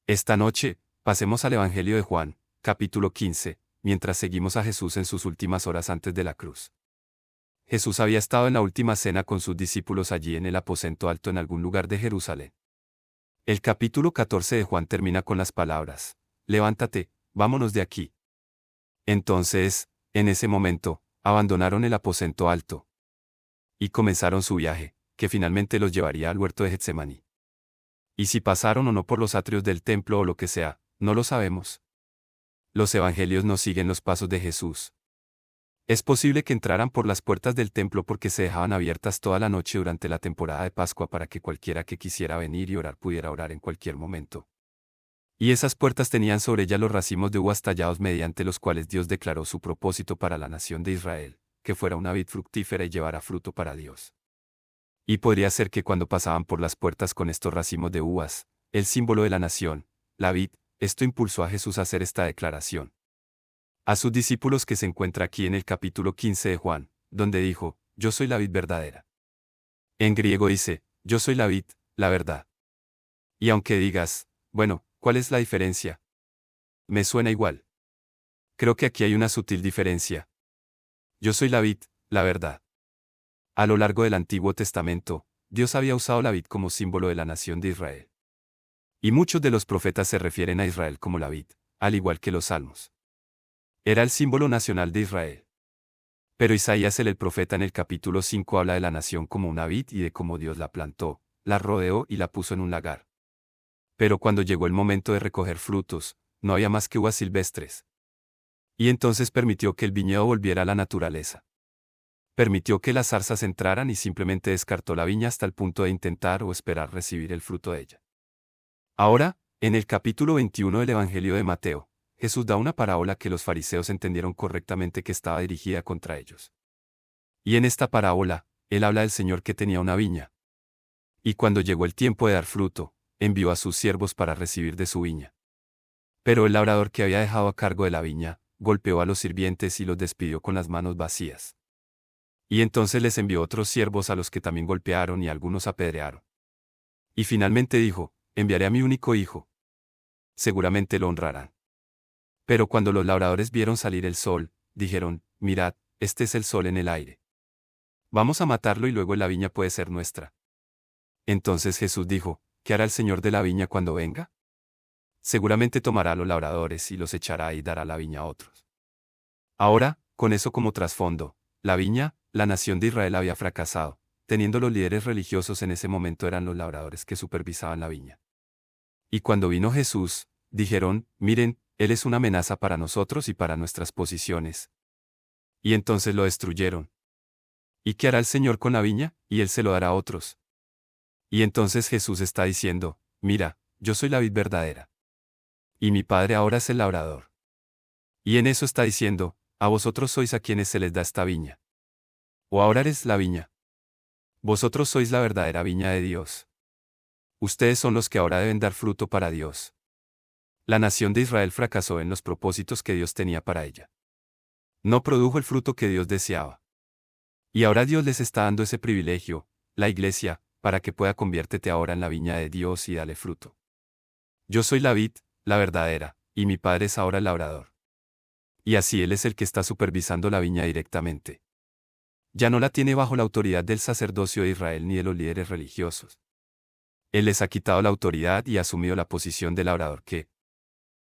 Esta noche, pasemos al Evangelio de Juan, capítulo 15, mientras seguimos a Jesús en sus últimas horas antes de la cruz. Jesús había estado en la última cena con sus discípulos allí en el aposento alto en algún lugar de Jerusalén. El capítulo 14 de Juan termina con las palabras: «Levántate, vámonos de aquí». Entonces, en ese momento, abandonaron el aposento alto y comenzaron su viaje, que finalmente los llevaría al huerto de Getsemaní. Y si pasaron o no por los atrios del templo o lo que sea, no lo sabemos. Los evangelios no siguen los pasos de Jesús. Es posible que entraran por las puertas del templo porque se dejaban abiertas toda la noche durante la temporada de Pascua para que cualquiera que quisiera venir y orar pudiera orar en cualquier momento. Y esas puertas tenían sobre ellas los racimos de uvas tallados mediante los cuales Dios declaró su propósito para la nación de Israel, que fuera una vid fructífera y llevara fruto para Dios. Y podría ser que cuando pasaban por las puertas con estos racimos de uvas, el símbolo de la nación, la vid, esto impulsó a Jesús a hacer esta declaración a sus discípulos que se encuentra aquí en el capítulo 15 de Juan, donde dijo: «Yo soy la vid verdadera». En griego dice: «Yo soy la vid, la verdad». Y aunque digas: «Bueno, ¿cuál es la diferencia?», me suena igual. Creo que aquí hay una sutil diferencia. Yo soy la vid, la verdad. A lo largo del Antiguo Testamento, Dios había usado la vid como símbolo de la nación de Israel. Y muchos de los profetas se refieren a Israel como la vid, al igual que los salmos. Era el símbolo nacional de Israel. Pero Isaías el profeta en el capítulo 5 habla de la nación como una vid y de cómo Dios la plantó, la rodeó y la puso en un lagar. Pero cuando llegó el momento de recoger frutos, no había más que uvas silvestres. Y entonces permitió que el viñedo volviera a la naturaleza. Permitió que las zarzas entraran y simplemente descartó la viña hasta el punto de intentar o esperar recibir el fruto de ella. Ahora, en el capítulo 21 del Evangelio de Mateo, Jesús da una parábola que los fariseos entendieron correctamente que estaba dirigida contra ellos. Y en esta parábola, él habla del Señor que tenía una viña. Y cuando llegó el tiempo de dar fruto, envió a sus siervos para recibir de su viña. Pero el labrador que había dejado a cargo de la viña, golpeó a los sirvientes y los despidió con las manos vacías. Y entonces les envió otros siervos a los que también golpearon y algunos apedrearon. Y finalmente dijo: «Enviaré a mi único hijo. Seguramente lo honrarán». Pero cuando los labradores vieron salir el sol, dijeron: «Mirad, este es el sol en el aire. Vamos a matarlo y luego la viña puede ser nuestra». Entonces Jesús dijo: «¿Qué hará el Señor de la viña cuando venga? Seguramente tomará a los labradores y los echará y dará la viña a otros». Ahora, con eso como trasfondo, la viña, la nación de Israel había fracasado, teniendo los líderes religiosos en ese momento eran los labradores que supervisaban la viña. Y cuando vino Jesús, dijeron: «Miren, Él es una amenaza para nosotros y para nuestras posiciones». Y entonces lo destruyeron. ¿Y qué hará el Señor con la viña? Y Él se lo dará a otros. Y entonces Jesús está diciendo: «Mira, yo soy la vid verdadera. Y mi Padre ahora es el labrador». Y en eso está diciendo: «A vosotros sois a quienes se les da esta viña. O ahora eres la viña. Vosotros sois la verdadera viña de Dios. Ustedes son los que ahora deben dar fruto para Dios». La nación de Israel fracasó en los propósitos que Dios tenía para ella. No produjo el fruto que Dios deseaba. Y ahora Dios les está dando ese privilegio, la iglesia, para que pueda conviértete ahora en la viña de Dios y dale fruto. Yo soy la vid, la verdadera, y mi Padre es ahora el labrador. Y así Él es el que está supervisando la viña directamente. Ya no la tiene bajo la autoridad del sacerdocio de Israel ni de los líderes religiosos. Él les ha quitado la autoridad y ha asumido la posición de labrador que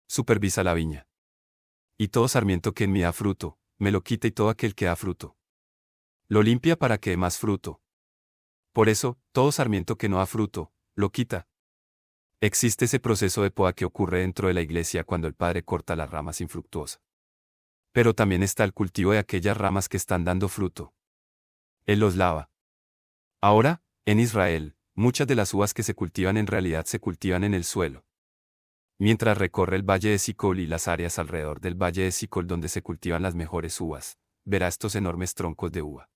supervisa la viña. Y todo sarmiento que en mí da fruto, me lo quita, y todo aquel que da fruto lo limpia para que dé más fruto. Por eso, todo sarmiento que no da fruto, lo quita. Existe ese proceso de poda que ocurre dentro de la iglesia cuando el Padre corta las ramas infructuosas. Pero también está el cultivo de aquellas ramas que están dando fruto. Él los lava. Ahora, en Israel, muchas de las uvas que se cultivan en realidad se cultivan en el suelo. Mientras recorre el valle de Sicol y las áreas alrededor del valle de Sicol donde se cultivan las mejores uvas, verá estos enormes troncos de uva.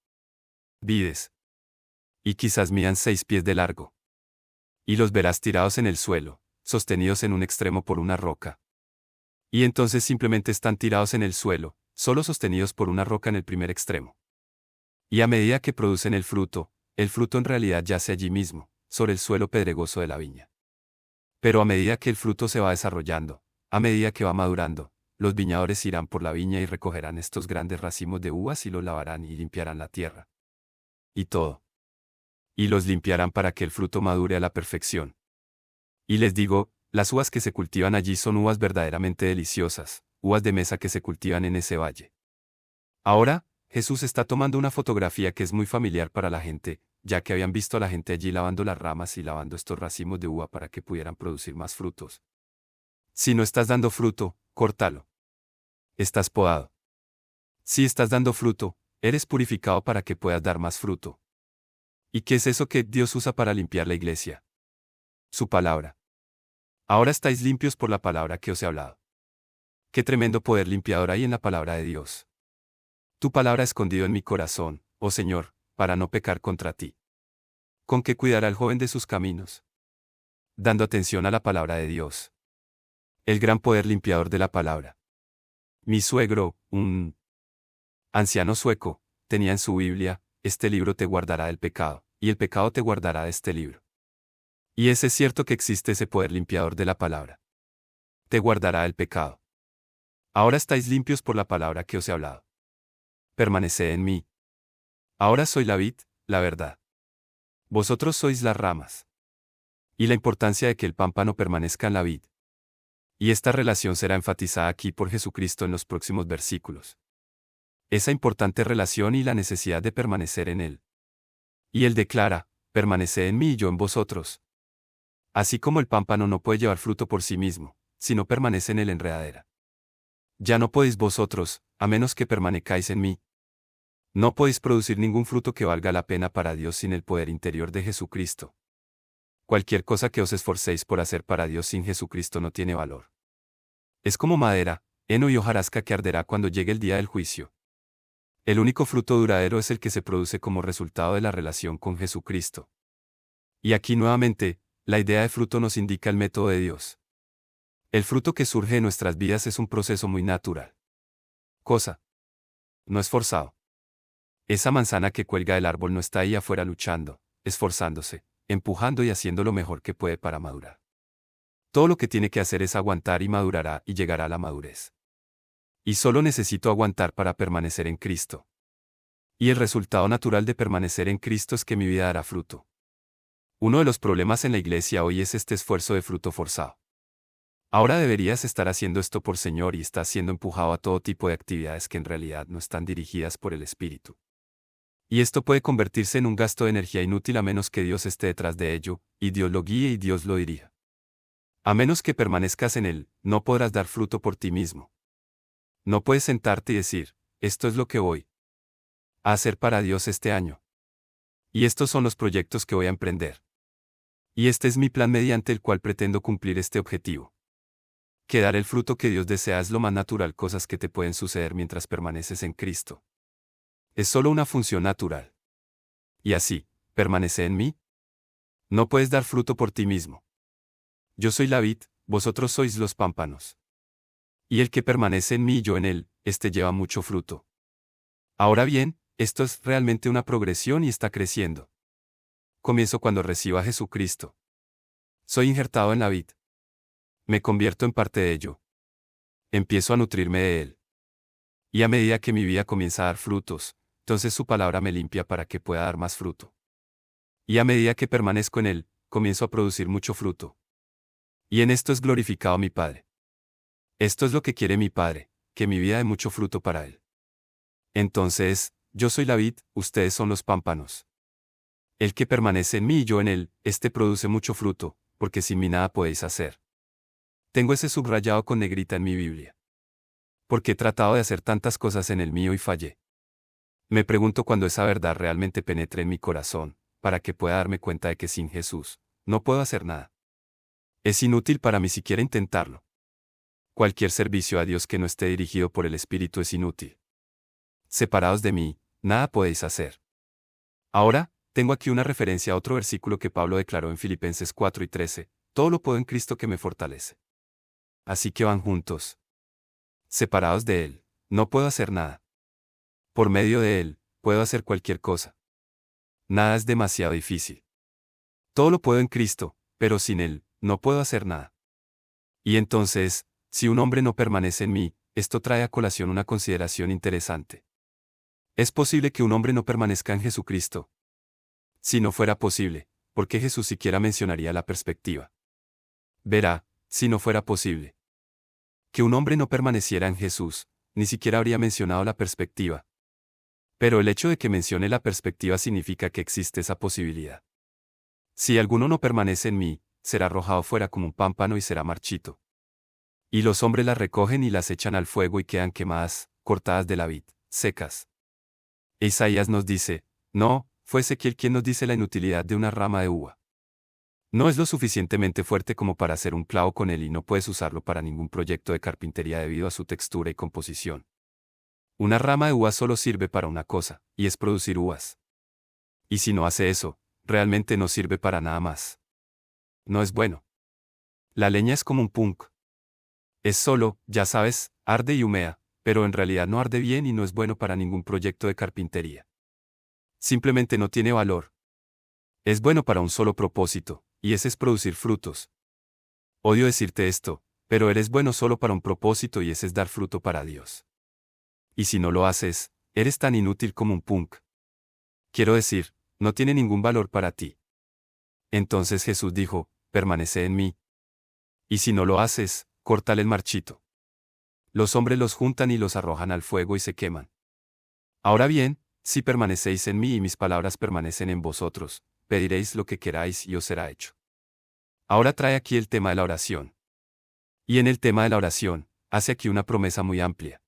Vides. Y quizás midan 6 pies de largo. Y los verás tirados en el suelo, sostenidos en un extremo por una roca. Y entonces simplemente están tirados en el suelo, solo sostenidos por una roca en el primer extremo. Y a medida que producen el fruto en realidad yace allí mismo, sobre el suelo pedregoso de la viña. Pero a medida que el fruto se va desarrollando, a medida que va madurando, los viñadores irán por la viña y recogerán estos grandes racimos de uvas y los lavarán y limpiarán la tierra. Y todo. Y los limpiarán para que el fruto madure a la perfección. Y les digo, las uvas que se cultivan allí son uvas verdaderamente deliciosas, uvas de mesa que se cultivan en ese valle. Ahora, Jesús está tomando una fotografía que es muy familiar para la gente, ya que habían visto a la gente allí lavando las ramas y lavando estos racimos de uva para que pudieran producir más frutos. Si no estás dando fruto, córtalo. Estás podado. Si estás dando fruto, eres purificado para que puedas dar más fruto. ¿Y qué es eso que Dios usa para limpiar la iglesia? Su palabra. Ahora estáis limpios por la palabra que os he hablado. Qué tremendo poder limpiador hay en la palabra de Dios. Tu palabra escondido en mi corazón, oh Señor, para no pecar contra ti. ¿Con qué cuidará el joven de sus caminos? Dando atención a la palabra de Dios. El gran poder limpiador de la palabra. Mi suegro, un anciano sueco, tenía en su Biblia, este libro te guardará del pecado, y el pecado te guardará de este libro. Y es cierto que existe ese poder limpiador de la palabra. Te guardará del pecado. Ahora estáis limpios por la palabra que os he hablado. Permaneced en mí. Ahora soy la vid, la verdad. Vosotros sois las ramas. Y la importancia de que el pámpano permanezca en la vid. Y esta relación será enfatizada aquí por Jesucristo en los próximos versículos. Esa importante relación y la necesidad de permanecer en Él. Y Él declara, permaneced en mí y yo en vosotros. Así como el pámpano no puede llevar fruto por sí mismo, sino permanece en el enredadera. Ya no podéis vosotros, a menos que permanezcáis en mí. No podéis producir ningún fruto que valga la pena para Dios sin el poder interior de Jesucristo. Cualquier cosa que os esforcéis por hacer para Dios sin Jesucristo no tiene valor. Es como madera, heno y hojarasca que arderá cuando llegue el día del juicio. El único fruto duradero es el que se produce como resultado de la relación con Jesucristo. Y aquí nuevamente, la idea de fruto nos indica el método de Dios. El fruto que surge en nuestras vidas es un proceso muy natural. Cosa. No es forzado. Esa manzana que cuelga del árbol no está ahí afuera luchando, esforzándose, empujando y haciendo lo mejor que puede para madurar. Todo lo que tiene que hacer es aguantar y madurará y llegará a la madurez. Y solo necesito aguantar para permanecer en Cristo. Y el resultado natural de permanecer en Cristo es que mi vida dará fruto. Uno de los problemas en la iglesia hoy es este esfuerzo de fruto forzado. Ahora deberías estar haciendo esto por Señor y estás siendo empujado a todo tipo de actividades que en realidad no están dirigidas por el Espíritu. Y esto puede convertirse en un gasto de energía inútil a menos que Dios esté detrás de ello, y Dios lo guíe y Dios lo dirija. A menos que permanezcas en Él, no podrás dar fruto por ti mismo. No puedes sentarte y decir, esto es lo que voy a hacer para Dios este año. Y estos son los proyectos que voy a emprender. Y este es mi plan mediante el cual pretendo cumplir este objetivo. Que dar el fruto que Dios desea es lo más natural, cosas que te pueden suceder mientras permaneces en Cristo. Es solo una función natural. Y así, permanece en mí. No puedes dar fruto por ti mismo. Yo soy la vid, vosotros sois los pámpanos. Y el que permanece en mí y yo en él, éste lleva mucho fruto. Ahora bien, esto es realmente una progresión y está creciendo. Comienzo cuando recibo a Jesucristo. Soy injertado en la vid. Me convierto en parte de ello. Empiezo a nutrirme de él. Y a medida que mi vida comienza a dar frutos, entonces su palabra me limpia para que pueda dar más fruto. Y a medida que permanezco en él, comienzo a producir mucho fruto. Y en esto es glorificado mi Padre. Esto es lo que quiere mi Padre, que mi vida dé mucho fruto para él. Entonces, yo soy la vid, ustedes son los pámpanos. El que permanece en mí y yo en él, éste produce mucho fruto, porque sin mí nada podéis hacer. Tengo ese subrayado con negrita en mi Biblia. Porque he tratado de hacer tantas cosas en el mío y fallé. Me pregunto cuando esa verdad realmente penetre en mi corazón, para que pueda darme cuenta de que sin Jesús, no puedo hacer nada. Es inútil para mí siquiera intentarlo. Cualquier servicio a Dios que no esté dirigido por el Espíritu es inútil. Separados de mí, nada podéis hacer. Ahora, tengo aquí una referencia a otro versículo que Pablo declaró en Filipenses 4:13, todo lo puedo en Cristo que me fortalece. Así que van juntos. Separados de Él, no puedo hacer nada. Por medio de Él, puedo hacer cualquier cosa. Nada es demasiado difícil. Todo lo puedo en Cristo, pero sin Él, no puedo hacer nada. Y entonces, si un hombre no permanece en mí, esto trae a colación una consideración interesante. ¿Es posible que un hombre no permanezca en Jesucristo? Si no fuera posible, ¿por qué Jesús siquiera mencionaría la perspectiva? Verá, si no fuera posible que un hombre no permaneciera en Jesús, ni siquiera habría mencionado la perspectiva. Pero el hecho de que mencione la perspectiva significa que existe esa posibilidad. Si alguno no permanece en mí, será arrojado fuera como un pámpano y será marchito. Y los hombres las recogen y las echan al fuego y quedan quemadas, cortadas de la vid, secas. Isaías nos dice, no, fue Ezequiel quien nos dice la inutilidad de una rama de uva. No es lo suficientemente fuerte como para hacer un clavo con él y no puedes usarlo para ningún proyecto de carpintería debido a su textura y composición. Una rama de uva solo sirve para una cosa, y es producir uvas. Y si no hace eso, realmente no sirve para nada más. No es bueno. La leña es como un punk. Es solo, ya sabes, arde y humea, pero en realidad no arde bien y no es bueno para ningún proyecto de carpintería. Simplemente no tiene valor. Es bueno para un solo propósito, y ese es producir frutos. Odio decirte esto, pero eres bueno solo para un propósito y ese es dar fruto para Dios. Y si no lo haces, eres tan inútil como un punk. Quiero decir, no tiene ningún valor para ti. Entonces Jesús dijo, permanece en mí. Y si no lo haces, córtale el marchito. Los hombres los juntan y los arrojan al fuego y se queman. Ahora bien, si permanecéis en mí y mis palabras permanecen en vosotros, pediréis lo que queráis y os será hecho. Ahora trae aquí el tema de la oración. Y en el tema de la oración, hace aquí una promesa muy amplia.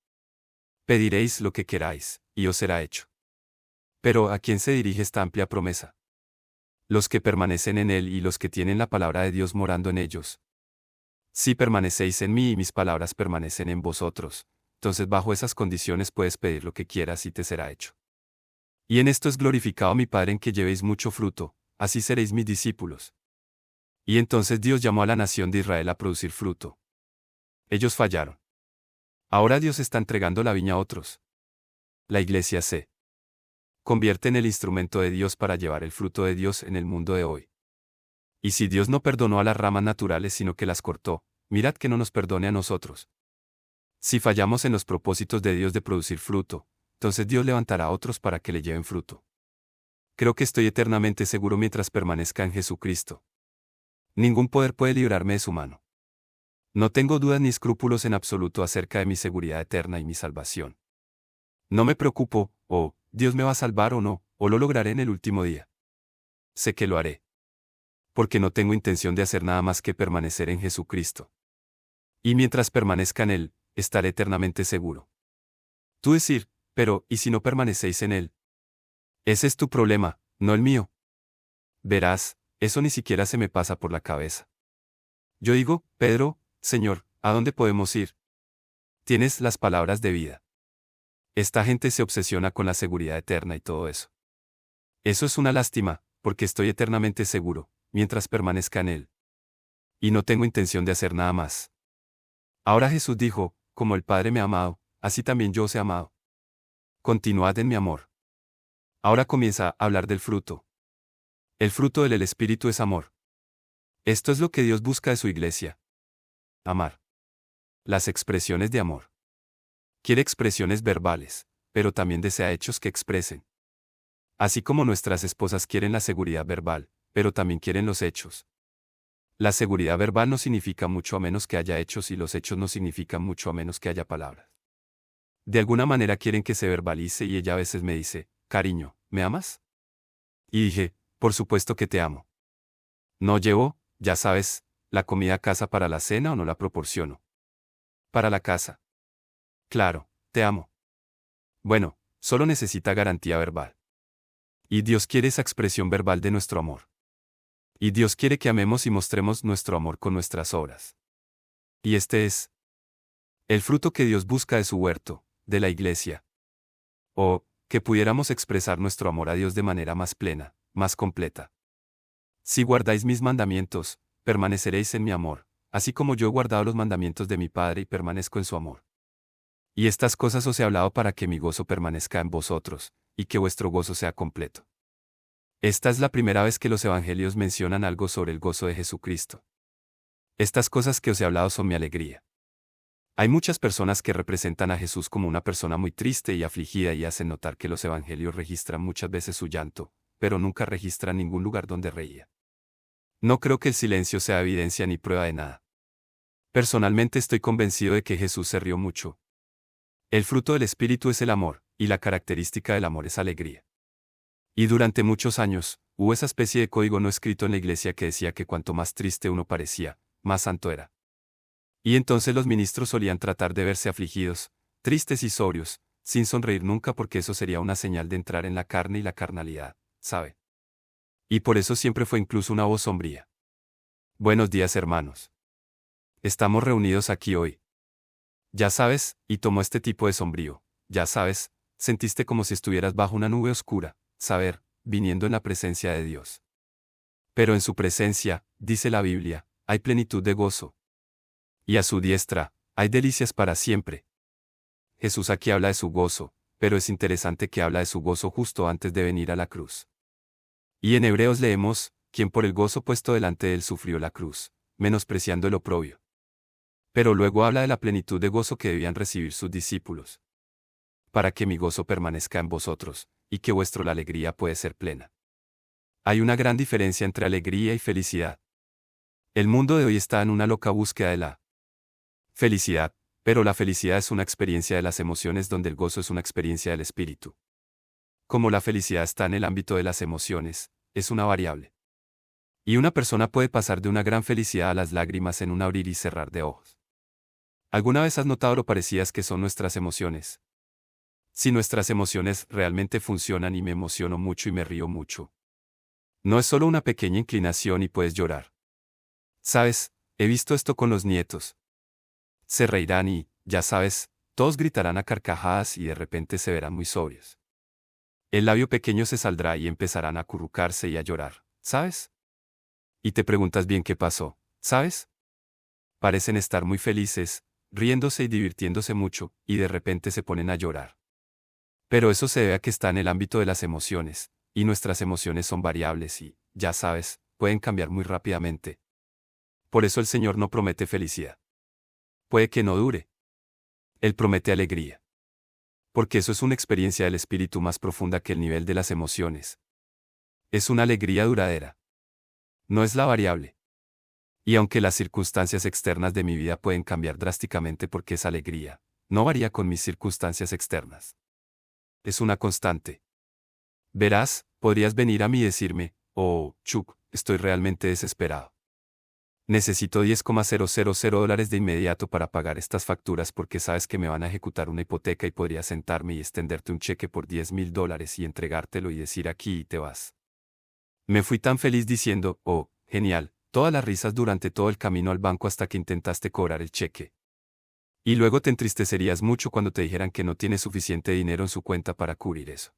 Pediréis lo que queráis, y os será hecho. Pero ¿a quién se dirige esta amplia promesa? Los que permanecen en él y los que tienen la palabra de Dios morando en ellos. Si permanecéis en mí y mis palabras permanecen en vosotros, entonces bajo esas condiciones puedes pedir lo que quieras y te será hecho. Y en esto es glorificado mi Padre en que llevéis mucho fruto, así seréis mis discípulos. Y entonces Dios llamó a la nación de Israel a producir fruto. Ellos fallaron. Ahora Dios está entregando la viña a otros. La iglesia se convierte en el instrumento de Dios para llevar el fruto de Dios en el mundo de hoy. Y si Dios no perdonó a las ramas naturales sino que las cortó, mirad que no nos perdone a nosotros. Si fallamos en los propósitos de Dios de producir fruto, entonces Dios levantará a otros para que le lleven fruto. Creo que estoy eternamente seguro mientras permanezca en Jesucristo. Ningún poder puede librarme de su mano. No tengo dudas ni escrúpulos en absoluto acerca de mi seguridad eterna y mi salvación. No me preocupo, Dios me va a salvar o no, o lo lograré en el último día. Sé que lo haré. Porque no tengo intención de hacer nada más que permanecer en Jesucristo. Y mientras permanezca en Él, estaré eternamente seguro. Tú decir, pero, ¿y si no permanecéis en Él? Ese es tu problema, no el mío. Verás, eso ni siquiera se me pasa por la cabeza. Yo digo, Pedro, Señor, ¿a dónde podemos ir? Tienes las palabras de vida. Esta gente se obsesiona con la seguridad eterna y todo eso. Eso es una lástima, porque estoy eternamente seguro, mientras permanezca en Él. Y no tengo intención de hacer nada más. Ahora Jesús dijo, como el Padre me ha amado, así también yo os he amado. Continuad en mi amor. Ahora comienza a hablar del fruto. El fruto del Espíritu es amor. Esto es lo que Dios busca de su iglesia. Amar. Las expresiones de amor. Quiere expresiones verbales, pero también desea hechos que expresen. Así como nuestras esposas quieren la seguridad verbal, pero también quieren los hechos. La seguridad verbal no significa mucho a menos que haya hechos y los hechos no significan mucho a menos que haya palabras. De alguna manera quieren que se verbalice y ella a veces me dice, cariño, ¿me amas? Y dije, por supuesto que te amo. No llevo, ya sabes, la comida a casa para la cena o no la proporciono. Para la casa. Claro, te amo. Bueno, solo necesita garantía verbal. Y Dios quiere esa expresión verbal de nuestro amor. Y Dios quiere que amemos y mostremos nuestro amor con nuestras obras. Y este es el fruto que Dios busca de su huerto, de la iglesia. O, que pudiéramos expresar nuestro amor a Dios de manera más plena, más completa. Si guardáis mis mandamientos, permaneceréis en mi amor, así como yo he guardado los mandamientos de mi Padre y permanezco en su amor. Y estas cosas os he hablado para que mi gozo permanezca en vosotros, y que vuestro gozo sea completo. Esta es la primera vez que los evangelios mencionan algo sobre el gozo de Jesucristo. Estas cosas que os he hablado son mi alegría. Hay muchas personas que representan a Jesús como una persona muy triste y afligida y hacen notar que los evangelios registran muchas veces su llanto, pero nunca registran ningún lugar donde reía. No creo que el silencio sea evidencia ni prueba de nada. Personalmente estoy convencido de que Jesús se rió mucho. El fruto del Espíritu es el amor, y la característica del amor es alegría. Y durante muchos años, hubo esa especie de código no escrito en la iglesia que decía que cuanto más triste uno parecía, más santo era. Y entonces los ministros solían tratar de verse afligidos, tristes y sobrios, sin sonreír nunca porque eso sería una señal de entrar en la carne y la carnalidad, ¿sabe? Y por eso siempre fue incluso una voz sombría. Buenos días, hermanos. Estamos reunidos aquí hoy. Ya sabes, y tomó este tipo de sombrío, ya sabes, sentiste como si estuvieras bajo una nube oscura, saber, viniendo en la presencia de Dios. Pero en su presencia, dice la Biblia, hay plenitud de gozo. Y a su diestra, hay delicias para siempre. Jesús aquí habla de su gozo, pero es interesante que habla de su gozo justo antes de venir a la cruz. Y en Hebreos leemos, quien por el gozo puesto delante de él sufrió la cruz, menospreciando el oprobio. Pero luego habla de la plenitud de gozo que debían recibir sus discípulos. Para que mi gozo permanezca en vosotros, y que vuestra alegría puede ser plena. Hay una gran diferencia entre alegría y felicidad. El mundo de hoy está en una loca búsqueda de la felicidad, pero la felicidad es una experiencia de las emociones donde el gozo es una experiencia del espíritu. Como la felicidad está en el ámbito de las emociones, es una variable. Y una persona puede pasar de una gran felicidad a las lágrimas en un abrir y cerrar de ojos. ¿Alguna vez has notado lo parecidas que son nuestras emociones? Si nuestras emociones realmente funcionan y me emociono mucho y me río mucho. No es solo una pequeña inclinación y puedes llorar. ¿Sabes? He visto esto con los nietos. Se reirán y, ya sabes, todos gritarán a carcajadas y de repente se verán muy sobrios. El labio pequeño se saldrá y empezarán a acurrucarse y a llorar, ¿sabes? Y te preguntas bien qué pasó, ¿sabes? Parecen estar muy felices, riéndose y divirtiéndose mucho, y de repente se ponen a llorar. Pero eso se debe a que está en el ámbito de las emociones, y nuestras emociones son variables y, ya sabes, pueden cambiar muy rápidamente. Por eso el Señor no promete felicidad. Puede que no dure. Él promete alegría. Porque eso es una experiencia del espíritu más profunda que el nivel de las emociones. Es una alegría duradera. No es la variable. Y aunque las circunstancias externas de mi vida pueden cambiar drásticamente porque esa alegría no varía con mis circunstancias externas. Es una constante. Verás, podrías venir a mí y decirme, oh, Chuck, estoy realmente desesperado. Necesito $10,000 de inmediato para pagar estas facturas porque sabes que me van a ejecutar una hipoteca y podría sentarme y extenderte un cheque por $10,000 y entregártelo y decir aquí y te vas. Me fui tan feliz diciendo, oh, genial, todas las risas durante todo el camino al banco hasta que intentaste cobrar el cheque. Y luego te entristecerías mucho cuando te dijeran que no tienes suficiente dinero en su cuenta para cubrir eso.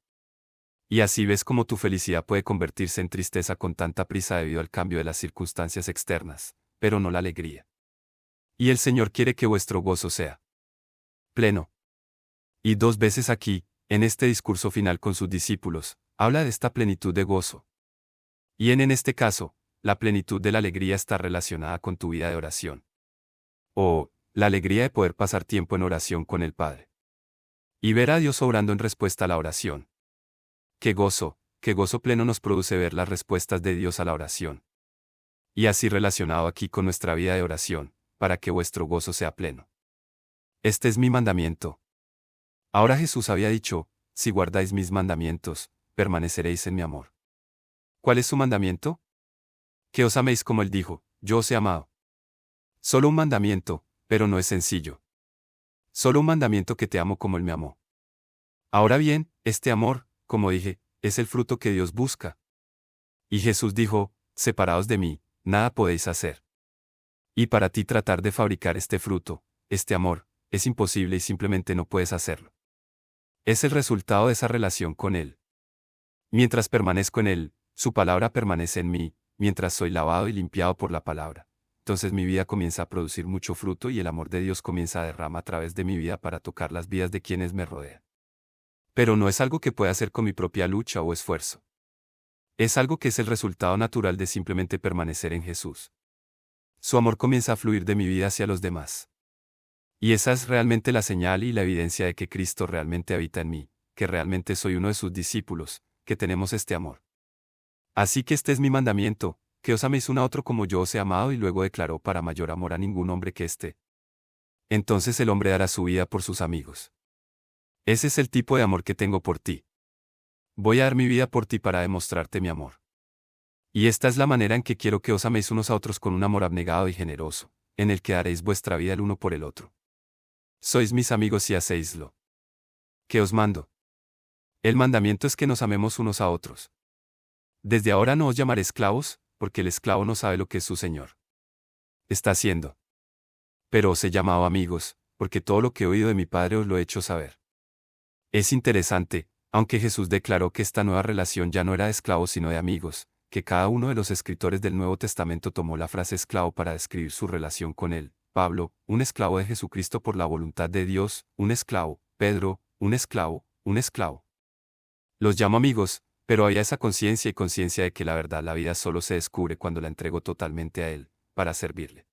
Y así ves cómo tu felicidad puede convertirse en tristeza con tanta prisa debido al cambio de las circunstancias externas, pero no la alegría. Y el Señor quiere que vuestro gozo sea pleno. Y 2 veces aquí, en este discurso final con sus discípulos, habla de esta plenitud de gozo. Y en este caso, la plenitud de la alegría está relacionada con tu vida de oración. O, la alegría de poder pasar tiempo en oración con el Padre. Y ver a Dios obrando en respuesta a la oración. Qué gozo pleno nos produce ver las respuestas de Dios a la oración. Y así relacionado aquí con nuestra vida de oración, para que vuestro gozo sea pleno. Este es mi mandamiento. Ahora Jesús había dicho, si guardáis mis mandamientos, permaneceréis en mi amor. ¿Cuál es su mandamiento? Que os améis como Él dijo, yo os he amado. Solo un mandamiento, pero no es sencillo. Solo un mandamiento que te amo como Él me amó. Ahora bien, este amor, como dije, es el fruto que Dios busca. Y Jesús dijo, separados de mí, nada podéis hacer. Y para ti tratar de fabricar este fruto, este amor, es imposible y simplemente no puedes hacerlo. Es el resultado de esa relación con Él. Mientras permanezco en Él, su palabra permanece en mí, mientras soy lavado y limpiado por la palabra. Entonces mi vida comienza a producir mucho fruto y el amor de Dios comienza a derramar a través de mi vida para tocar las vidas de quienes me rodean. Pero no es algo que pueda hacer con mi propia lucha o esfuerzo. Es algo que es el resultado natural de simplemente permanecer en Jesús. su amor comienza a fluir de mi vida hacia los demás. Y esa es realmente la señal y la evidencia de que Cristo realmente habita en mí, que realmente soy uno de sus discípulos, que tenemos este amor. Así que este es mi mandamiento, que os améis uno a otro como yo os he amado, y luego declaró: para mayor amor a ningún hombre que este. Entonces el hombre dará su vida por sus amigos. Ese es el tipo de amor que tengo por ti. Voy a dar mi vida por ti para demostrarte mi amor. Y esta es la manera en que quiero que os améis unos a otros, con un amor abnegado y generoso, en el que daréis vuestra vida el uno por el otro. Sois mis amigos si hacéislo. ¿Qué os mando? El mandamiento es que nos amemos unos a otros. Desde ahora no os llamaré esclavos, porque el esclavo no sabe lo que es su señor está haciendo. Pero os he llamado amigos, porque todo lo que he oído de mi Padre os lo he hecho saber. Es interesante, aunque Jesús declaró que esta nueva relación ya no era de esclavos sino de amigos, que cada uno de los escritores del Nuevo Testamento tomó la frase esclavo para describir su relación con él. Pablo, un esclavo de Jesucristo por la voluntad de Dios; un esclavo; Pedro, un esclavo; un esclavo. Los llamo amigos, pero había esa conciencia y conciencia de que la verdad, la vida solo se descubre cuando la entrego totalmente a Él, para servirle.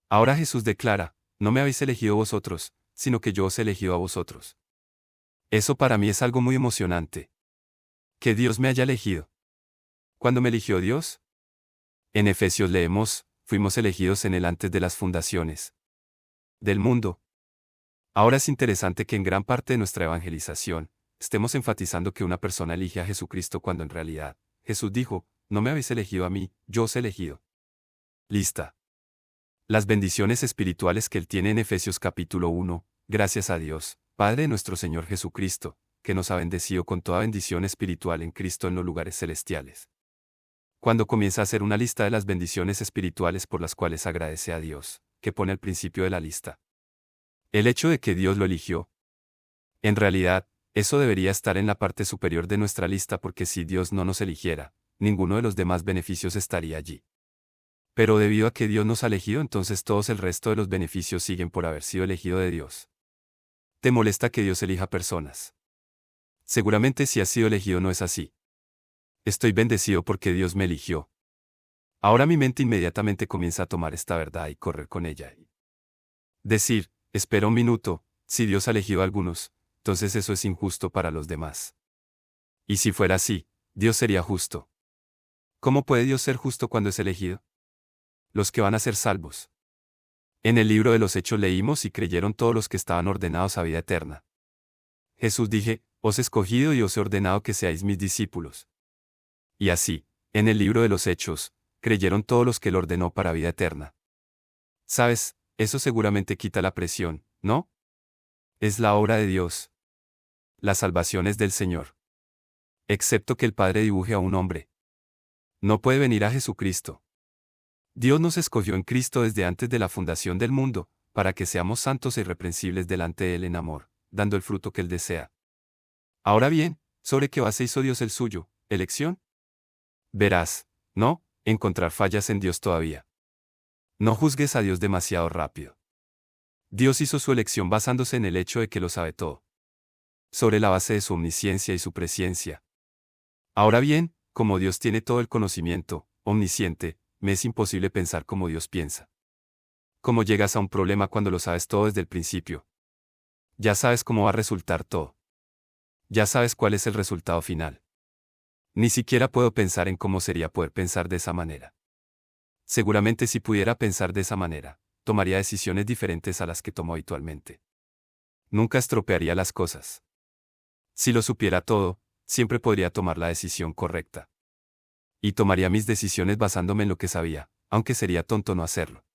Ahora Jesús declara: no me habéis elegido vosotros, sino que yo os he elegido a vosotros. Eso para mí es algo muy emocionante. Que Dios me haya elegido. ¿Cuándo me eligió Dios? En Efesios leemos: fuimos elegidos en Él antes de las fundaciones del mundo. Ahora es interesante que en gran parte de nuestra evangelización, estemos enfatizando que una persona elige a Jesucristo cuando en realidad, Jesús dijo: no me habéis elegido a mí, yo os he elegido. Lista. Las bendiciones espirituales que Él tiene en Efesios capítulo 1, gracias a Dios, Padre de nuestro Señor Jesucristo, que nos ha bendecido con toda bendición espiritual en Cristo en los lugares celestiales. Cuando comienza a hacer una lista de las bendiciones espirituales por las cuales agradece a Dios, que pone al principio de la lista el hecho de que Dios lo eligió. En realidad, eso debería estar en la parte superior de nuestra lista, porque si Dios no nos eligiera, ninguno de los demás beneficios estaría allí. Pero debido a que Dios nos ha elegido, entonces todos el resto de los beneficios siguen por haber sido elegido de Dios. ¿Te molesta que Dios elija personas? Seguramente si has sido elegido no es así. Estoy bendecido porque Dios me eligió. Ahora mi mente inmediatamente comienza a tomar esta verdad y correr con ella. Decir: espera un minuto, si Dios ha elegido a algunos, entonces eso es injusto para los demás. Y si fuera así, Dios sería justo. ¿Cómo puede Dios ser justo cuando es elegido? Los que van a ser salvos. En el libro de los Hechos leímos: y creyeron todos los que estaban ordenados a vida eterna. Jesús dije: os he escogido y os he ordenado que seáis mis discípulos. Y así, en el libro de los Hechos, creyeron todos los que Él ordenó para vida eterna. ¿Sabes? Eso seguramente quita la presión, ¿no? Es la obra de Dios. La salvación es del Señor. Excepto que el Padre dibuje a un hombre. No puede venir a Jesucristo. Dios nos escogió en Cristo desde antes de la fundación del mundo, para que seamos santos e irreprensibles delante de Él en amor, dando el fruto que Él desea. Ahora bien, ¿sobre qué base hizo Dios el suyo elección? Verás, no encontrar fallas en Dios todavía. No juzgues a Dios demasiado rápido. Dios hizo su elección basándose en el hecho de que lo sabe todo. Sobre la base de su omnisciencia y su presciencia. Ahora bien, como Dios tiene todo el conocimiento, omnisciente, me es imposible pensar como Dios piensa. ¿Cómo llegas a un problema cuando lo sabes todo desde el principio? Ya sabes cómo va a resultar todo. Ya sabes cuál es el resultado final. Ni siquiera puedo pensar en cómo sería poder pensar de esa manera. Seguramente si pudiera pensar de esa manera, tomaría decisiones diferentes a las que tomo habitualmente. Nunca estropearía las cosas. Si lo supiera todo, siempre podría tomar la decisión correcta. Y tomaría mis decisiones basándome en lo que sabía, aunque sería tonto no hacerlo.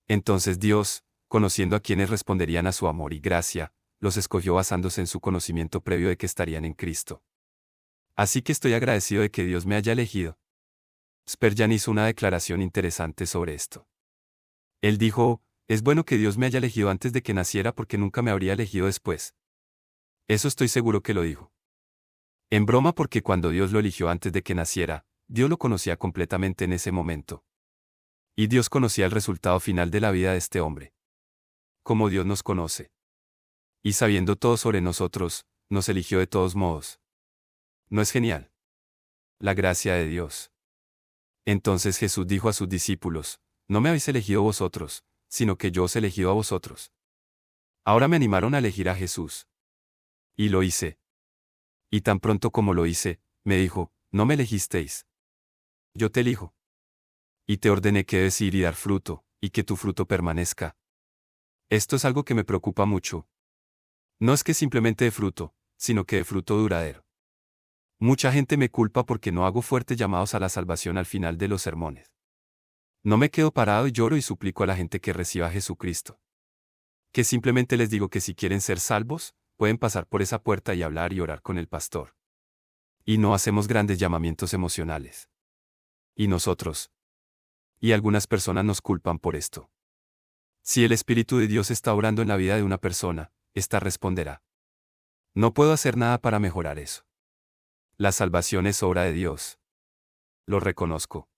Entonces Dios, conociendo a quienes responderían a su amor y gracia, los escogió basándose en su conocimiento previo de que estarían en Cristo. Así que estoy agradecido de que Dios me haya elegido. Spurgeon hizo una declaración interesante sobre esto. Él dijo: es bueno que Dios me haya elegido antes de que naciera, porque nunca me habría elegido después. Eso estoy seguro que lo dijo. En broma, porque cuando Dios lo eligió antes de que naciera, Dios lo conocía completamente en ese momento. Y Dios conocía el resultado final de la vida de este hombre. Como Dios nos conoce. Y sabiendo todo sobre nosotros, nos eligió de todos modos. ¿No es genial? La gracia de Dios. Entonces Jesús dijo a sus discípulos: no me habéis elegido vosotros, sino que yo os he elegido a vosotros. Ahora me animaron a elegir a Jesús. Y lo hice. Y tan pronto como lo hice, me dijo, no me elegisteis. Yo te elijo. Y te ordené que debes ir y dar fruto, y que tu fruto permanezca. Esto es algo que me preocupa mucho. No es que simplemente de fruto, sino que de fruto duradero. Mucha gente me culpa porque no hago fuertes llamados a la salvación al final de los sermones. No me quedo parado y lloro y suplico a la gente que reciba a Jesucristo. Que simplemente les digo que si quieren ser salvos, pueden pasar por esa puerta y hablar y orar con el pastor. Y no hacemos grandes llamamientos emocionales. ¿Y nosotros? Y algunas personas nos culpan por esto. Si el Espíritu de Dios está obrando en la vida de una persona, ésta responderá. No puedo hacer nada para mejorar eso. La salvación es obra de Dios. Lo reconozco.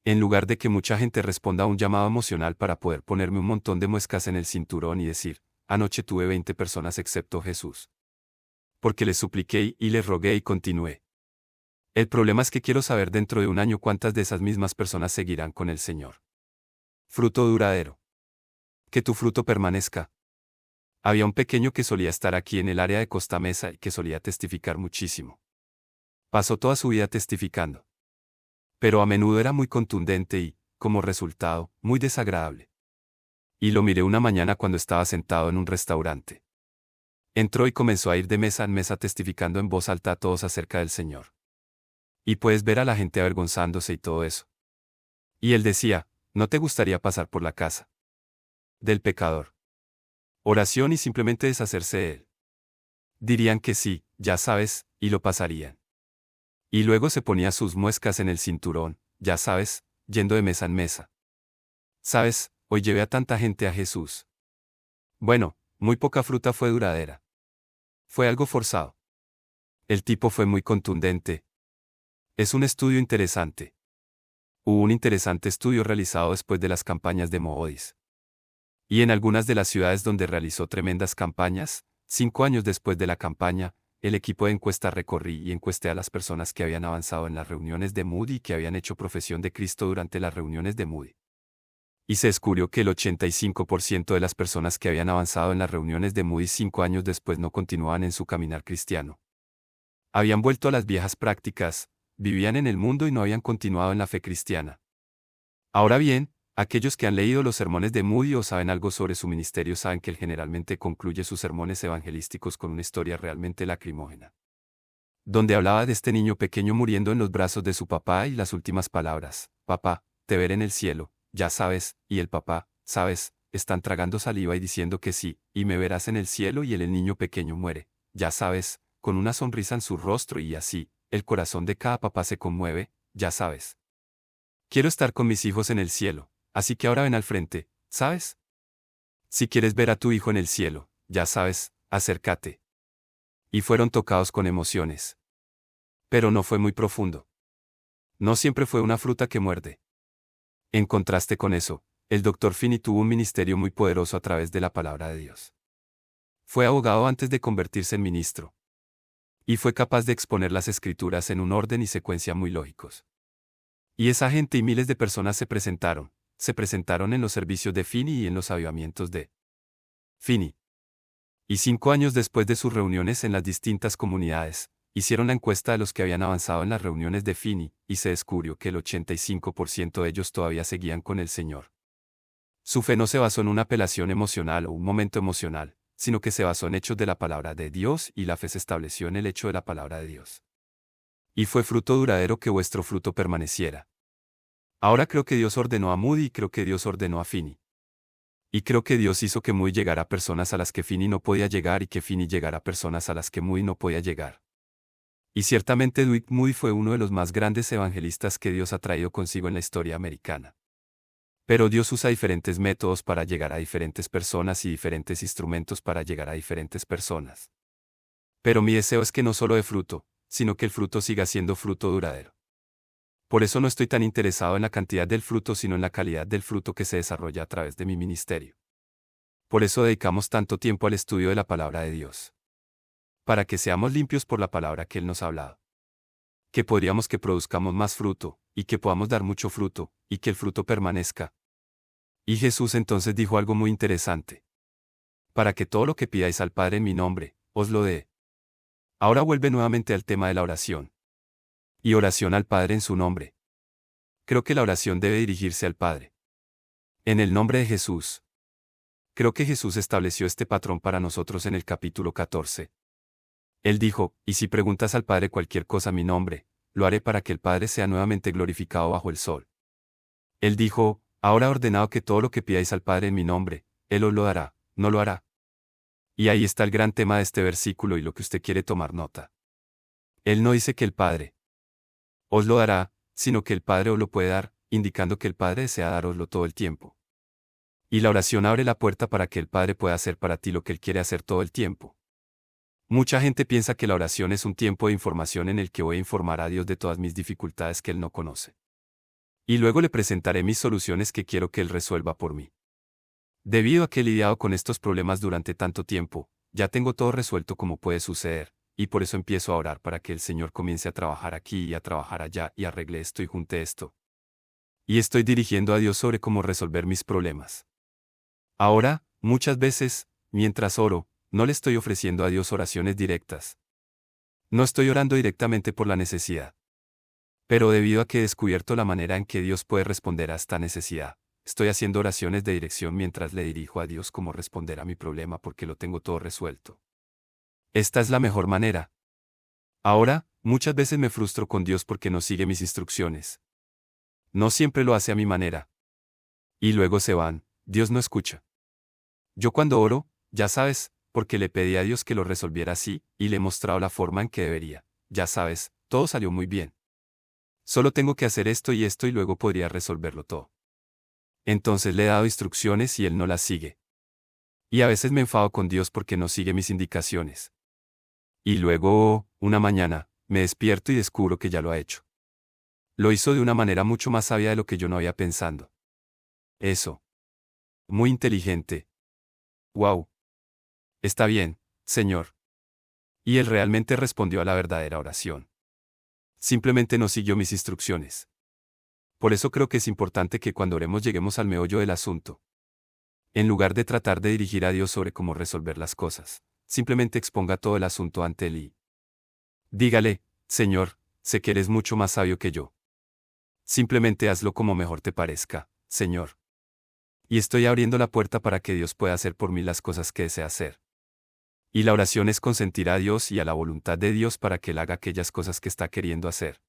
En lugar de que mucha gente responda a un llamado emocional para poder ponerme un montón de muescas en el cinturón y decir, anoche tuve 20 personas excepto Jesús. Porque les supliqué y les rogué y continué. El problema es que quiero saber dentro de un año cuántas de esas mismas personas seguirán con el Señor. Fruto duradero. Que tu fruto permanezca. Había un pequeño que solía estar aquí en el área de Costa Mesa y que solía testificar muchísimo. Pasó toda su vida testificando. Pero a menudo era muy contundente y, como resultado, muy desagradable. Y lo miré una mañana cuando estaba sentado en un restaurante. Entró y comenzó a ir de mesa en mesa testificando en voz alta a todos acerca del Señor. Y puedes ver a la gente avergonzándose y todo eso. Y él decía, ¿no te gustaría pasar por la casa del pecador? Oración y simplemente deshacerse de él. Dirían que sí, ya sabes, y lo pasarían. Y luego se ponía sus muescas en el cinturón, ya sabes, yendo de mesa en mesa. ¿Sabes? Hoy llevé a tanta gente a Jesús. Bueno, muy poca fruta fue duradera. Fue algo forzado. El tipo fue muy contundente. Es un estudio interesante. Hubo un interesante estudio realizado después de las campañas de Moodys. Y en algunas de las ciudades donde realizó tremendas campañas, 5 años después de la campaña, el equipo de encuesta recorrí y encuesté a las personas que habían avanzado en las reuniones de Moody y que habían hecho profesión de Cristo durante las reuniones de Moody. Y se descubrió que el 85% de las personas que habían avanzado en las reuniones de Moody 5 años después no continuaban en su caminar cristiano. Habían vuelto a las viejas prácticas, vivían en el mundo y no habían continuado en la fe cristiana. Ahora bien, aquellos que han leído los sermones de Moody o saben algo sobre su ministerio saben que él generalmente concluye sus sermones evangelísticos con una historia realmente lacrimógena. Donde hablaba de este niño pequeño muriendo en los brazos de su papá y las últimas palabras, papá, te veré en el cielo, ya sabes, y el papá, sabes, están tragando saliva y diciendo que sí, y me verás en el cielo y el niño pequeño muere, ya sabes, con una sonrisa en su rostro y así, el corazón de cada papá se conmueve, ya sabes. Quiero estar con mis hijos en el cielo, así que ahora ven al frente, ¿sabes? Si quieres ver a tu hijo en el cielo, ya sabes, acércate. Y fueron tocados con emociones. Pero no fue muy profundo. No siempre fue una fruta que muerde. En contraste con eso, el Dr. Finney tuvo un ministerio muy poderoso a través de la palabra de Dios. Fue abogado antes de convertirse en ministro. Y fue capaz de exponer las escrituras en un orden y secuencia muy lógicos. Y esa gente y miles de personas se presentaron en los servicios de Finney y en los avivamientos de Finney. Y 5 años después de sus reuniones en las distintas comunidades, hicieron la encuesta de los que habían avanzado en las reuniones de Finney, y se descubrió que el 85% de ellos todavía seguían con el Señor. Su fe no se basó en una apelación emocional o un momento emocional, sino que se basó en hechos de la palabra de Dios y la fe se estableció en el hecho de la palabra de Dios. Y fue fruto duradero que vuestro fruto permaneciera. Ahora creo que Dios ordenó a Moody y creo que Dios ordenó a Finney. Y creo que Dios hizo que Moody llegara a personas a las que Finney no podía llegar y que Finney llegara a personas a las que Moody no podía llegar. Y ciertamente Dwight Moody fue uno de los más grandes evangelistas que Dios ha traído consigo en la historia americana. Pero Dios usa diferentes métodos para llegar a diferentes personas y diferentes instrumentos para llegar a diferentes personas. Pero mi deseo es que no solo dé fruto, sino que el fruto siga siendo fruto duradero. Por eso no estoy tan interesado en la cantidad del fruto sino en la calidad del fruto que se desarrolla a través de mi ministerio. Por eso dedicamos tanto tiempo al estudio de la palabra de Dios. Para que seamos limpios por la palabra que Él nos ha hablado. Que podríamos que produzcamos más fruto, y que podamos dar mucho fruto, y que el fruto permanezca. Y Jesús entonces dijo algo muy interesante. Para que todo lo que pidáis al Padre en mi nombre, os lo dé. Ahora vuelve nuevamente al tema de la oración. Y oración al Padre en su nombre. Creo que la oración debe dirigirse al Padre. En el nombre de Jesús. Creo que Jesús estableció este patrón para nosotros en el capítulo 14. Él dijo, y si preguntas al Padre cualquier cosa a mi nombre, lo haré para que el Padre sea nuevamente glorificado bajo el sol. Él dijo, ahora he ordenado que todo lo que pidáis al Padre en mi nombre, Él os lo dará, no lo hará. Y ahí está el gran tema de este versículo y lo que usted quiere tomar nota. Él no dice que el Padre os lo dará, sino que el Padre os lo puede dar, indicando que el Padre desea daroslo todo el tiempo. Y la oración abre la puerta para que el Padre pueda hacer para ti lo que Él quiere hacer todo el tiempo. Mucha gente piensa que la oración es un tiempo de información en el que voy a informar a Dios de todas mis dificultades que Él no conoce. Y luego le presentaré mis soluciones que quiero que Él resuelva por mí. Debido a que he lidiado con estos problemas durante tanto tiempo, ya tengo todo resuelto como puede suceder, y por eso empiezo a orar para que el Señor comience a trabajar aquí y a trabajar allá y arregle esto y junte esto. Y estoy dirigiendo a Dios sobre cómo resolver mis problemas. Ahora, muchas veces, mientras oro, no le estoy ofreciendo a Dios oraciones directas. No estoy orando directamente por la necesidad. Pero debido a que he descubierto la manera en que Dios puede responder a esta necesidad, estoy haciendo oraciones de dirección mientras le dirijo a Dios cómo responder a mi problema porque lo tengo todo resuelto. Esta es la mejor manera. Ahora, muchas veces me frustro con Dios porque no sigue mis instrucciones. No siempre lo hace a mi manera. Y luego se van, Dios no escucha. Yo cuando oro, ya sabes, porque le pedí a Dios que lo resolviera así, y le he mostrado la forma en que debería. Ya sabes, todo salió muy bien. Solo tengo que hacer esto y luego podría resolverlo todo. Entonces le he dado instrucciones y Él no las sigue. Y a veces me enfado con Dios porque no sigue mis indicaciones. Y luego, una mañana, me despierto y descubro que ya lo ha hecho. Lo hizo de una manera mucho más sabia de lo que yo no había pensado. Eso. Muy inteligente. Wow. Está bien, Señor. Y Él realmente respondió a la verdadera oración. Simplemente no siguió mis instrucciones. Por eso creo que es importante que cuando oremos lleguemos al meollo del asunto. En lugar de tratar de dirigir a Dios sobre cómo resolver las cosas, simplemente exponga todo el asunto ante Él y dígale, Señor, sé que eres mucho más sabio que yo. Simplemente hazlo como mejor te parezca, Señor. Y estoy abriendo la puerta para que Dios pueda hacer por mí las cosas que desea hacer. Y la oración es consentir a Dios y a la voluntad de Dios para que Él haga aquellas cosas que está queriendo hacer.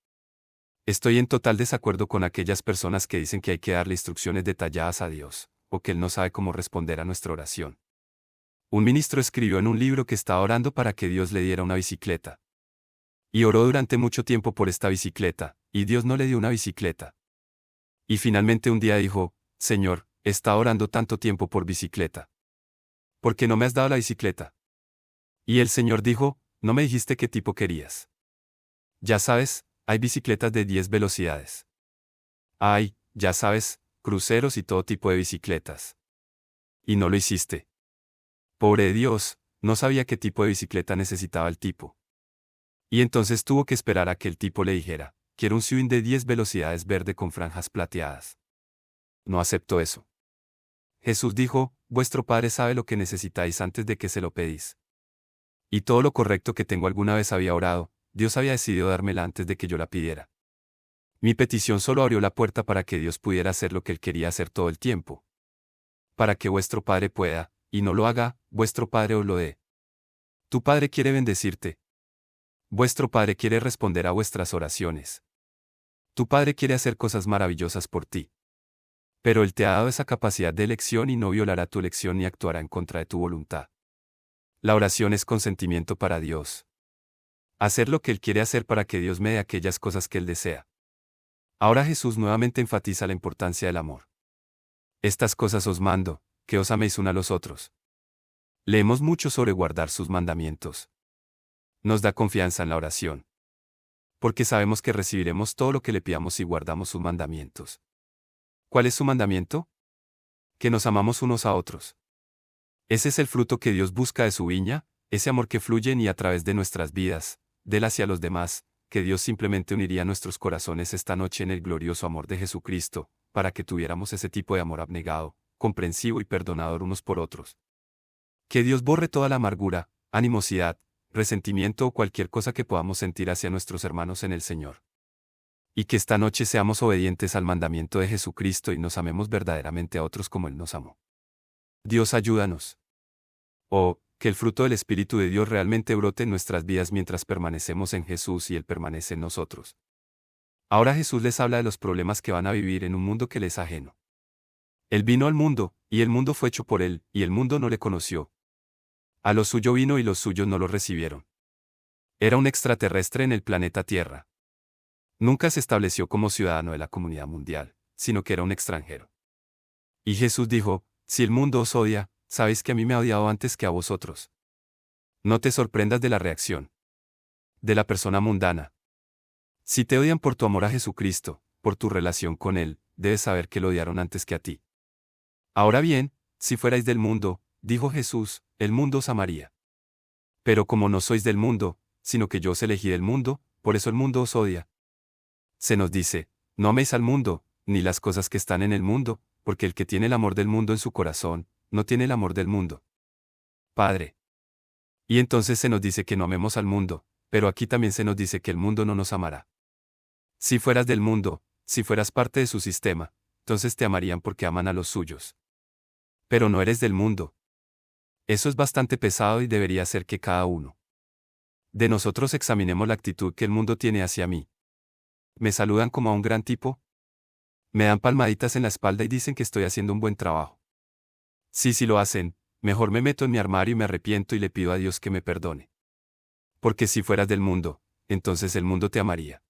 Estoy en total desacuerdo con aquellas personas que dicen que hay que darle instrucciones detalladas a Dios, o que Él no sabe cómo responder a nuestra oración. Un ministro escribió en un libro que estaba orando para que Dios le diera una bicicleta. Y oró durante mucho tiempo por esta bicicleta, y Dios no le dio una bicicleta. Y finalmente un día dijo, Señor, he estado orando tanto tiempo por bicicleta. ¿Por qué no me has dado la bicicleta? Y el Señor dijo, no me dijiste qué tipo querías. Ya sabes, hay bicicletas de 10 velocidades. Hay, ya sabes, cruceros y todo tipo de bicicletas. Y no lo hiciste. Pobre Dios, no sabía qué tipo de bicicleta necesitaba el tipo. Y entonces tuvo que esperar a que el tipo le dijera, quiero un swing de 10 velocidades verde con franjas plateadas. No aceptó eso. Jesús dijo, vuestro Padre sabe lo que necesitáis antes de que se lo pedís. Y todo lo correcto que tengo alguna vez había orado, Dios había decidido dármela antes de que yo la pidiera. Mi petición solo abrió la puerta para que Dios pudiera hacer lo que Él quería hacer todo el tiempo. Para que vuestro Padre pueda, y no lo haga, vuestro Padre os lo dé. Tu Padre quiere bendecirte. Vuestro Padre quiere responder a vuestras oraciones. Tu Padre quiere hacer cosas maravillosas por ti. Pero Él te ha dado esa capacidad de elección y no violará tu elección ni actuará en contra de tu voluntad. La oración es consentimiento para Dios. Hacer lo que Él quiere hacer para que Dios me dé aquellas cosas que Él desea. Ahora Jesús nuevamente enfatiza la importancia del amor. Estas cosas os mando, que os améis unos a los otros. Leemos mucho sobre guardar sus mandamientos. Nos da confianza en la oración. Porque sabemos que recibiremos todo lo que le pidamos si guardamos sus mandamientos. ¿Cuál es su mandamiento? Que nos amamos unos a otros. Ese es el fruto que Dios busca de su viña, ese amor que fluye en y a través de nuestras vidas, de él hacia los demás, que Dios simplemente uniría nuestros corazones esta noche en el glorioso amor de Jesucristo, para que tuviéramos ese tipo de amor abnegado, comprensivo y perdonador unos por otros. Que Dios borre toda la amargura, animosidad, resentimiento o cualquier cosa que podamos sentir hacia nuestros hermanos en el Señor. Y que esta noche seamos obedientes al mandamiento de Jesucristo y nos amemos verdaderamente a otros como Él nos amó. Dios, ayúdanos. Oh, que el fruto del Espíritu de Dios realmente brote en nuestras vidas mientras permanecemos en Jesús y Él permanece en nosotros. Ahora Jesús les habla de los problemas que van a vivir en un mundo que les es ajeno. Él vino al mundo, y el mundo fue hecho por Él, y el mundo no le conoció. A lo suyo vino y los suyos no lo recibieron. Era un extraterrestre en el planeta Tierra. Nunca se estableció como ciudadano de la comunidad mundial, sino que era un extranjero. Y Jesús dijo, si el mundo os odia, sabéis que a mí me ha odiado antes que a vosotros. No te sorprendas de la reacción de la persona mundana. Si te odian por tu amor a Jesucristo, por tu relación con Él, debes saber que lo odiaron antes que a ti. Ahora bien, si fuerais del mundo, dijo Jesús, el mundo os amaría. Pero como no sois del mundo, sino que yo os elegí del mundo, por eso el mundo os odia. Se nos dice, no améis al mundo, ni las cosas que están en el mundo, porque el que tiene el amor del mundo en su corazón, no tiene el amor del mundo. Padre. Y entonces se nos dice que no amemos al mundo, pero aquí también se nos dice que el mundo no nos amará. Si fueras del mundo, si fueras parte de su sistema, entonces te amarían porque aman a los suyos. Pero no eres del mundo. Eso es bastante pesado y debería ser que cada uno de nosotros examinemos la actitud que el mundo tiene hacia mí. ¿Me saludan como a un gran tipo? ¿Me dan palmaditas en la espalda y dicen que estoy haciendo un buen trabajo? Si lo hacen, mejor me meto en mi armario y me arrepiento y le pido a Dios que me perdone. Porque si fueras del mundo, entonces el mundo te amaría.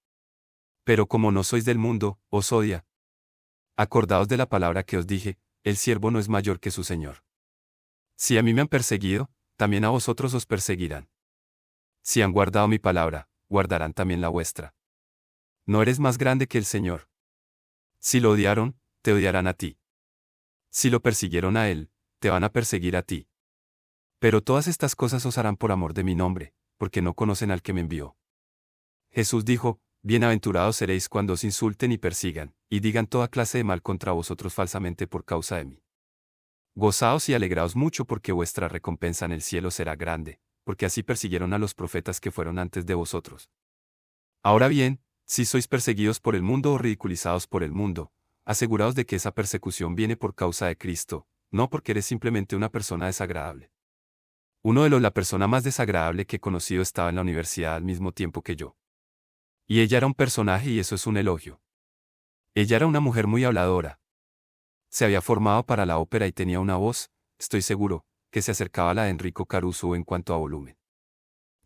Pero como no sois del mundo, os odia. Acordaos de la palabra que os dije, el siervo no es mayor que su señor. Si a mí me han perseguido, también a vosotros os perseguirán. Si han guardado mi palabra, guardarán también la vuestra. No eres más grande que el Señor. Si lo odiaron, te odiarán a ti. Si lo persiguieron a él, te van a perseguir a ti. Pero todas estas cosas os harán por amor de mi nombre, porque no conocen al que me envió. Jesús dijo, bienaventurados seréis cuando os insulten y persigan, y digan toda clase de mal contra vosotros falsamente por causa de mí. Gozaos y alegraos mucho porque vuestra recompensa en el cielo será grande, porque así persiguieron a los profetas que fueron antes de vosotros. Ahora bien, si sois perseguidos por el mundo o ridiculizados por el mundo, aseguraos de que esa persecución viene por causa de Cristo, no porque eres simplemente una persona desagradable. La persona más desagradable que he conocido estaba en la universidad al mismo tiempo que yo. Y ella era un personaje y eso es un elogio. Ella era una mujer muy habladora. Se había formado para la ópera y tenía una voz, estoy seguro, que se acercaba a la de Enrico Caruso en cuanto a volumen.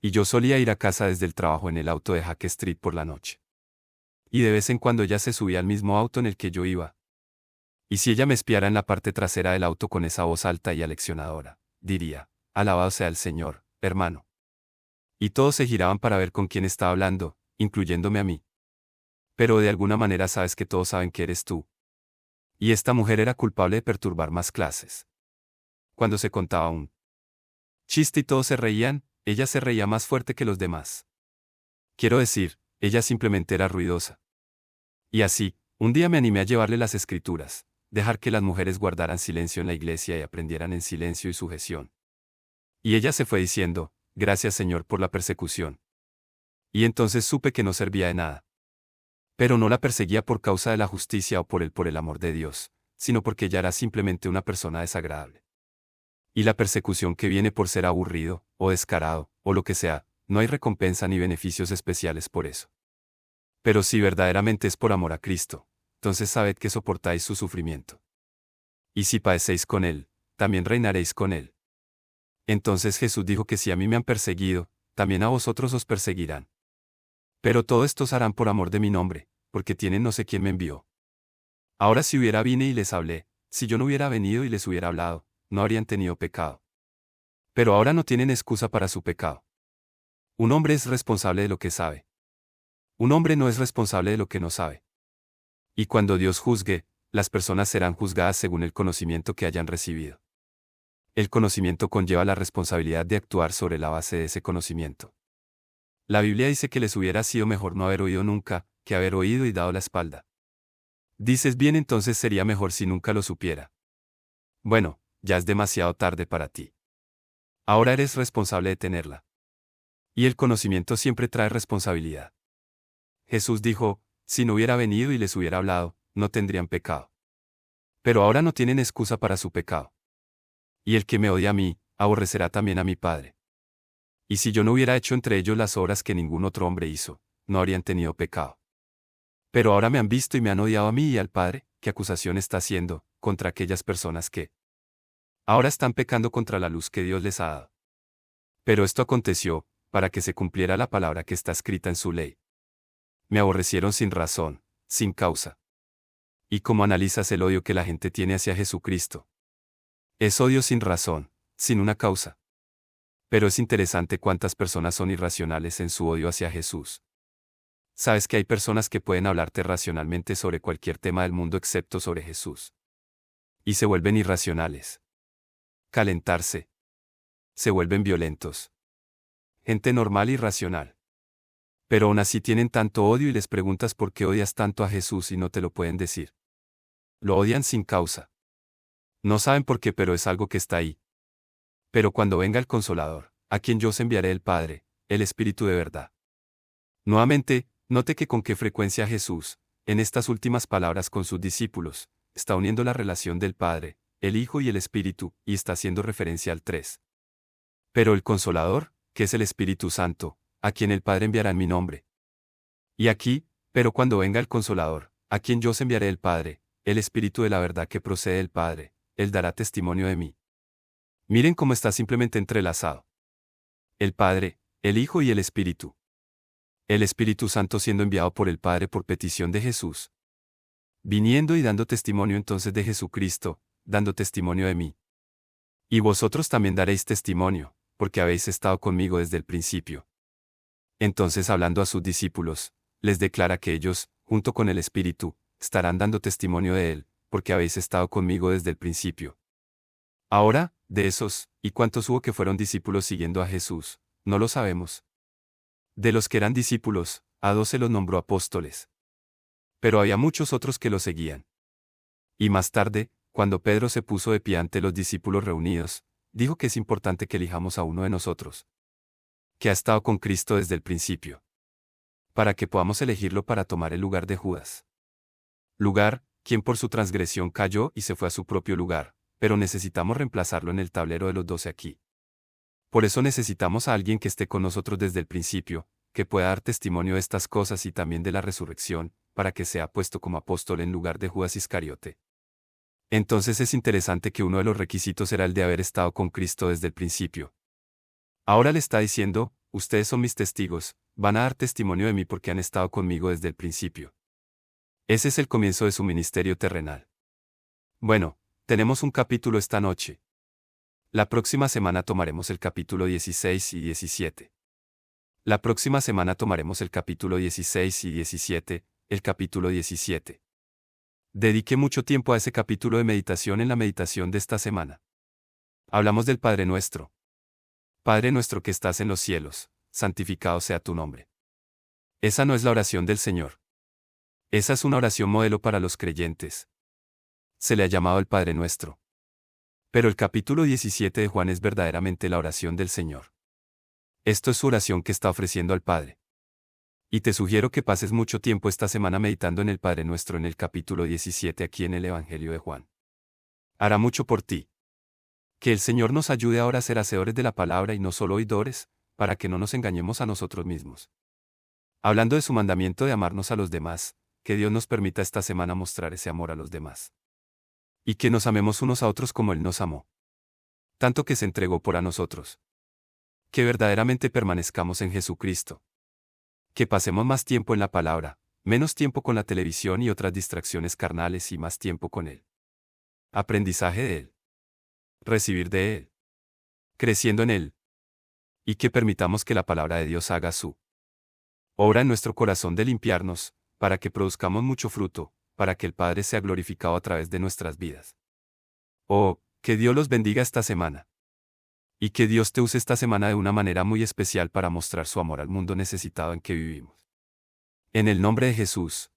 Y yo solía ir a casa desde el trabajo en el auto de Jack Street por la noche. Y de vez en cuando ella se subía al mismo auto en el que yo iba. Y si ella me espiara en la parte trasera del auto con esa voz alta y aleccionadora, diría, alabado sea el Señor, hermano. Y todos se giraban para ver con quién estaba hablando, incluyéndome a mí. Pero de alguna manera sabes que todos saben que eres tú. Y esta mujer era culpable de perturbar más clases. Cuando se contaba un chiste y todos se reían, ella se reía más fuerte que los demás. Quiero decir, ella simplemente era ruidosa. Y así, un día me animé a llevarle las escrituras, dejar que las mujeres guardaran silencio en la iglesia y aprendieran en silencio y sujeción. Y ella se fue diciendo, gracias Señor por la persecución. Y entonces supe que no servía de nada. Pero no la perseguía por causa de la justicia o por el amor de Dios, sino porque ella era simplemente una persona desagradable. Y la persecución que viene por ser aburrido, o descarado, o lo que sea, no hay recompensa ni beneficios especiales por eso. Pero si verdaderamente es por amor a Cristo, entonces sabed que soportáis su sufrimiento. Y si padecéis con Él, también reinaréis con Él. Entonces Jesús dijo que si a mí me han perseguido, también a vosotros os perseguirán. Pero todo esto os harán por amor de mi nombre, porque tienen no sé quién me envió. Ahora si vine y les hablé, si yo no hubiera venido y les hubiera hablado, no habrían tenido pecado. Pero ahora no tienen excusa para su pecado. Un hombre es responsable de lo que sabe. Un hombre no es responsable de lo que no sabe. Y cuando Dios juzgue, las personas serán juzgadas según el conocimiento que hayan recibido. El conocimiento conlleva la responsabilidad de actuar sobre la base de ese conocimiento. La Biblia dice que les hubiera sido mejor no haber oído nunca, que haber oído y dado la espalda. Dices bien, entonces sería mejor si nunca lo supiera. Bueno, ya es demasiado tarde para ti. Ahora eres responsable de tenerla. Y el conocimiento siempre trae responsabilidad. Jesús dijo, si no hubiera venido y les hubiera hablado, no tendrían pecado. Pero ahora no tienen excusa para su pecado. Y el que me odia a mí, aborrecerá también a mi Padre. Y si yo no hubiera hecho entre ellos las obras que ningún otro hombre hizo, no habrían tenido pecado. Pero ahora me han visto y me han odiado a mí y al Padre. ¿Qué acusación está haciendo contra aquellas personas que ahora están pecando contra la luz que Dios les ha dado? Pero esto aconteció, para que se cumpliera la palabra que está escrita en su ley. Me aborrecieron sin razón, sin causa. ¿Y cómo analizas el odio que la gente tiene hacia Jesucristo? Es odio sin razón, sin una causa. Pero es interesante cuántas personas son irracionales en su odio hacia Jesús. Sabes que hay personas que pueden hablarte racionalmente sobre cualquier tema del mundo excepto sobre Jesús. Y se vuelven irracionales. Calentarse. Se vuelven violentos. Gente normal y racional. Pero aún así tienen tanto odio y les preguntas por qué odias tanto a Jesús y no te lo pueden decir. Lo odian sin causa. No saben por qué, pero es algo que está ahí. Pero cuando venga el Consolador, a quien yo os enviaré el Padre, el Espíritu de verdad. Nuevamente, note que con qué frecuencia Jesús, en estas últimas palabras con sus discípulos, está uniendo la relación del Padre, el Hijo y el Espíritu, y está haciendo referencia al 3. Pero el Consolador, que es el Espíritu Santo, a quien el Padre enviará en mi nombre. Y aquí, pero cuando venga el Consolador, a quien yo os enviaré el Padre, el Espíritu de la verdad que procede del Padre, él dará testimonio de mí. Miren cómo está simplemente entrelazado. El Padre, el Hijo y el Espíritu. El Espíritu Santo siendo enviado por el Padre por petición de Jesús. Viniendo y dando testimonio entonces de Jesucristo, dando testimonio de mí. Y vosotros también daréis testimonio, porque habéis estado conmigo desde el principio. Entonces hablando a sus discípulos, les declara que ellos, junto con el Espíritu, estarán dando testimonio de él, porque habéis estado conmigo desde el principio. Ahora, de esos, ¿y cuántos hubo que fueron discípulos siguiendo a Jesús? No lo sabemos. De los que eran discípulos, a 12 los nombró apóstoles. Pero había muchos otros que lo seguían. Y más tarde, cuando Pedro se puso de pie ante los discípulos reunidos, dijo que es importante que elijamos a uno de nosotros, que ha estado con Cristo desde el principio, para que podamos elegirlo para tomar el lugar de Judas. Lugar, quien por su transgresión cayó y se fue a su propio lugar, pero necesitamos reemplazarlo en el tablero de los 12 aquí. Por eso necesitamos a alguien que esté con nosotros desde el principio, que pueda dar testimonio de estas cosas y también de la resurrección, para que sea puesto como apóstol en lugar de Judas Iscariote. Entonces es interesante que uno de los requisitos era el de haber estado con Cristo desde el principio. Ahora le está diciendo, ustedes son mis testigos, van a dar testimonio de mí porque han estado conmigo desde el principio. Ese es el comienzo de su ministerio terrenal. Bueno, tenemos un capítulo esta noche. La próxima semana tomaremos el capítulo 16 y 17. La próxima semana tomaremos el capítulo 16 y 17, el capítulo 17. Dediqué mucho tiempo a ese capítulo de meditación en la meditación de esta semana. Hablamos del Padre Nuestro. Padre nuestro que estás en los cielos, santificado sea tu nombre. Esa no es la oración del Señor. Esa es una oración modelo para los creyentes. Se le ha llamado el Padre Nuestro. Pero el capítulo 17 de Juan es verdaderamente la oración del Señor. Esto es su oración que está ofreciendo al Padre. Y te sugiero que pases mucho tiempo esta semana meditando en el Padre Nuestro en el capítulo 17 aquí en el Evangelio de Juan. Hará mucho por ti. Que el Señor nos ayude ahora a ser hacedores de la palabra y no solo oidores, para que no nos engañemos a nosotros mismos. Hablando de su mandamiento de amarnos a los demás, que Dios nos permita esta semana mostrar ese amor a los demás. Y que nos amemos unos a otros como Él nos amó. Tanto que se entregó por a nosotros. Que verdaderamente permanezcamos en Jesucristo. Que pasemos más tiempo en la palabra, menos tiempo con la televisión y otras distracciones carnales y más tiempo con Él. Aprendizaje de Él. Recibir de Él. Creciendo en Él. Y que permitamos que la palabra de Dios haga su obra en nuestro corazón de limpiarnos, para que produzcamos mucho fruto, para que el Padre sea glorificado a través de nuestras vidas. Oh, que Dios los bendiga esta semana. Y que Dios te use esta semana de una manera muy especial para mostrar su amor al mundo necesitado en que vivimos. En el nombre de Jesús.